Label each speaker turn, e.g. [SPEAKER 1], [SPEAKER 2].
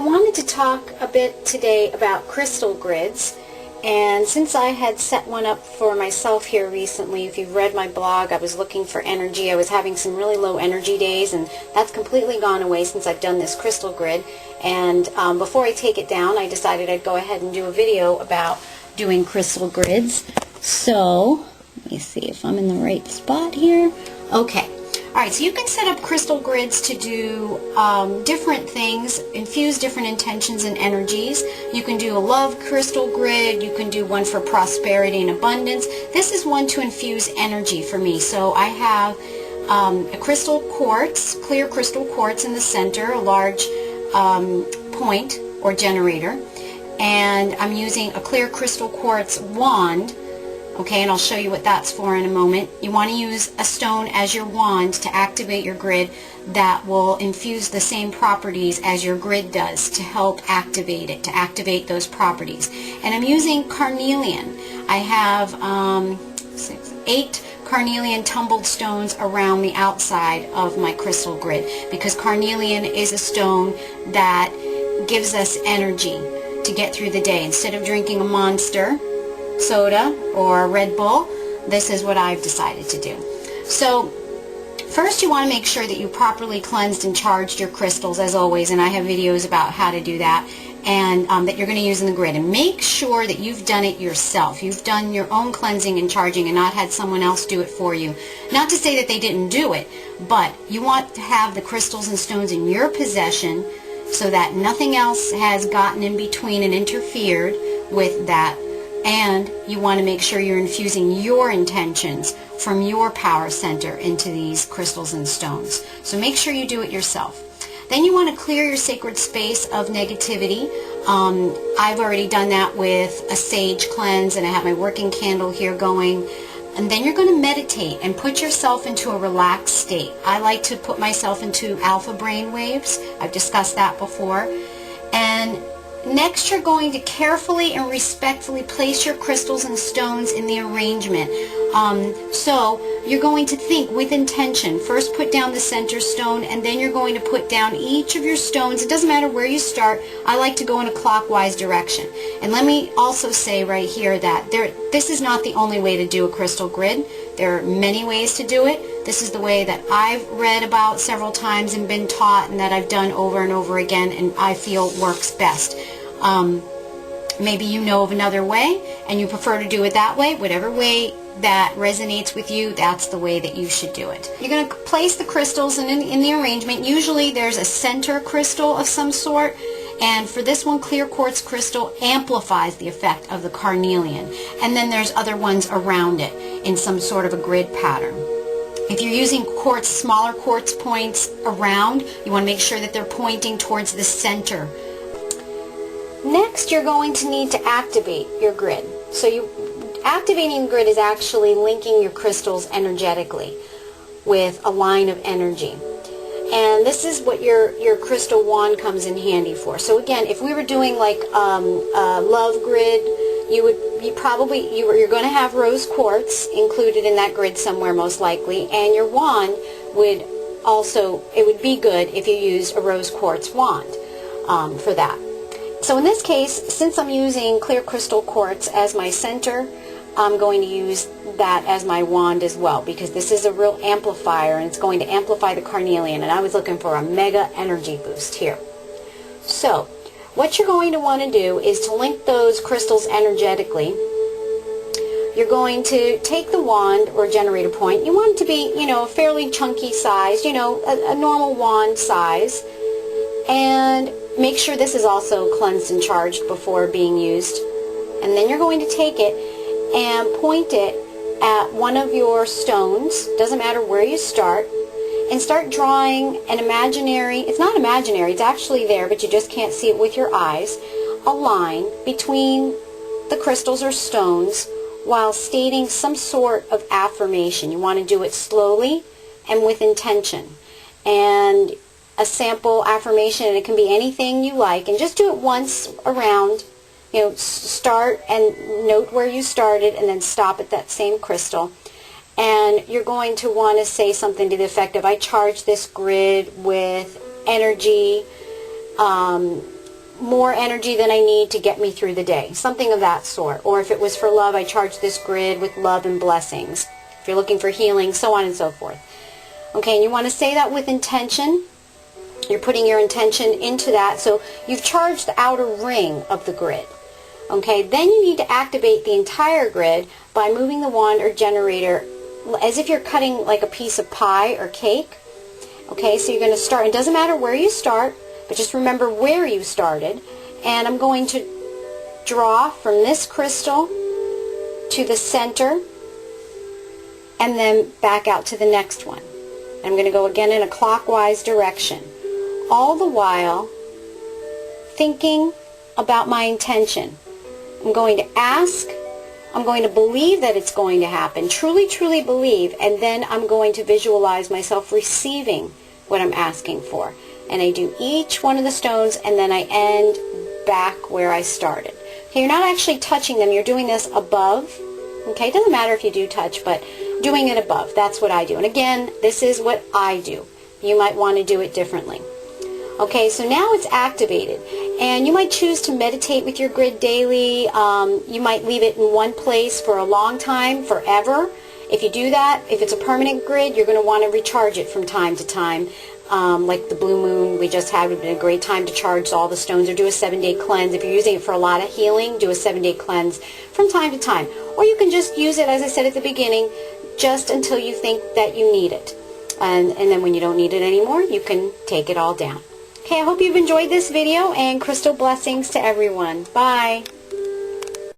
[SPEAKER 1] wanted to talk a bit today about crystal grids, and since I had set one up for myself here recently, if you've read my blog, I was looking for energy. I was having some really low energy days, and that's completely gone away since I've done this crystal grid. And before I take it down, I decided I'd go ahead and do a video about doing crystal grids. So let me see if I'm in the right spot here. Okay. Alright, so you can set up crystal grids to do different things, infuse different intentions and energies. You can do a love crystal grid, you can do one for prosperity and abundance. This is one to infuse energy for me. So I have a crystal quartz, clear crystal quartz in the center, a large point or generator. And I'm using a clear crystal quartz wand. Okay, and I'll show you what that's for in a moment. You want to use a stone as your wand to activate your grid that will infuse the same properties as your grid does to help activate it, to activate those properties. And I'm using carnelian. I have 8 carnelian tumbled stones around the outside of my crystal grid, because carnelian is a stone that gives us energy to get through the day. Instead of drinking a Monster soda or Red Bull, this is what I've decided to do. So first you want to make sure that you properly cleansed and charged your crystals, as always, and I have videos about how to do that, and that you're going to use in the grid. And make sure that you've done it yourself. You've done your own cleansing and charging and not had someone else do it for you. Not to say that they didn't do it, but you want to have the crystals and stones in your possession so that nothing else has gotten in between and interfered with that. And you want to make sure you're infusing your intentions from your power center into these crystals and stones. So make sure you do it yourself. Then you want to clear your sacred space of negativity. I've already done that with a sage cleanse, and I have my working candle here going. And then you're going to meditate and put yourself into a relaxed state. I like to put myself into alpha brain waves. I've discussed that before. And next, you're going to carefully and respectfully place your crystals and stones in the arrangement. So you're going to think with intention. First put down the center stone, and then you're going to put down each of your stones. It doesn't matter where you start. I like to go in a clockwise direction. And let me also say right here that this is not the only way to do a crystal grid. There are many ways to do it. This is the way that I've read about several times and been taught, and that I've done over and over again, and I feel works best. Maybe you know of another way and you prefer to do it that way. Whatever way that resonates with you, that's the way that you should do it. You're going to place the crystals in the arrangement. Usually there's a center crystal of some sort, and for this one, clear quartz crystal amplifies the effect of the carnelian. And then there's other ones around it in some sort of a grid pattern. If you're using quartz, smaller quartz points around, you want to make sure that they're pointing towards the center. Next, you're going to need to activate your grid. So activating the grid is actually linking your crystals energetically with a line of energy. And this is what your crystal wand comes in handy for. So again, if we were doing like a love grid, you're going to have rose quartz included in that grid somewhere, most likely, and your wand would also, it would be good if you used a rose quartz wand for that. So in this case, since I'm using clear crystal quartz as my center, I'm going to use that as my wand as well, because this is a real amplifier, and it's going to amplify the carnelian, and I was looking for a mega energy boost here. So what you're going to want to do is to link those crystals energetically. You're going to take the wand or generator point. You want it to be, a fairly chunky size, a normal wand size, and make sure this is also cleansed and charged before being used. And then you're going to take it and point it at one of your stones, doesn't matter where you start, and start drawing an imaginary, it's not imaginary, it's actually there, but you just can't see it with your eyes, a line between the crystals or stones while stating some sort of affirmation. You want to do it slowly and with intention. And a sample affirmation, and it can be anything you like, and just do it once around. Start and note where you started, and then stop at that same crystal. And you're going to want to say something to the effect of, I charge this grid with energy, more energy than I need to get me through the day. Something of that sort. Or if it was for love, I charge this grid with love and blessings. If you're looking for healing, so on and so forth. Okay, and you want to say that with intention. You're putting your intention into that. So you've charged the outer ring of the grid. Okay, then you need to activate the entire grid by moving the wand or generator as if you're cutting like a piece of pie or cake. Okay, so you're going to start. It doesn't matter where you start, but just remember where you started. And I'm going to draw from this crystal to the center and then back out to the next one. I'm going to go again in a clockwise direction. All the while thinking about my intention. I'm going to ask, I'm going to believe that it's going to happen, truly, truly believe, and then I'm going to visualize myself receiving what I'm asking for. And I do each one of the stones, and then I end back where I started. Okay, you're not actually touching them, you're doing this above. Okay, it doesn't matter if you do touch, but doing it above, that's what I do. And again, this is what I do. You might want to do it differently. Okay, so now it's activated, and you might choose to meditate with your grid daily. You might leave it in one place for a long time, forever. If you do that, if it's a permanent grid, you're going to want to recharge it from time to time. Like the blue moon we just had would have been a great time to charge all the stones, or do a 7-day cleanse. If you're using it for a lot of healing, do a 7-day cleanse from time to time. Or you can just use it, as I said at the beginning, just until you think that you need it. And then when you don't need it anymore, you can take it all down. Okay, I hope you've enjoyed this video, and crystal blessings to everyone. Bye.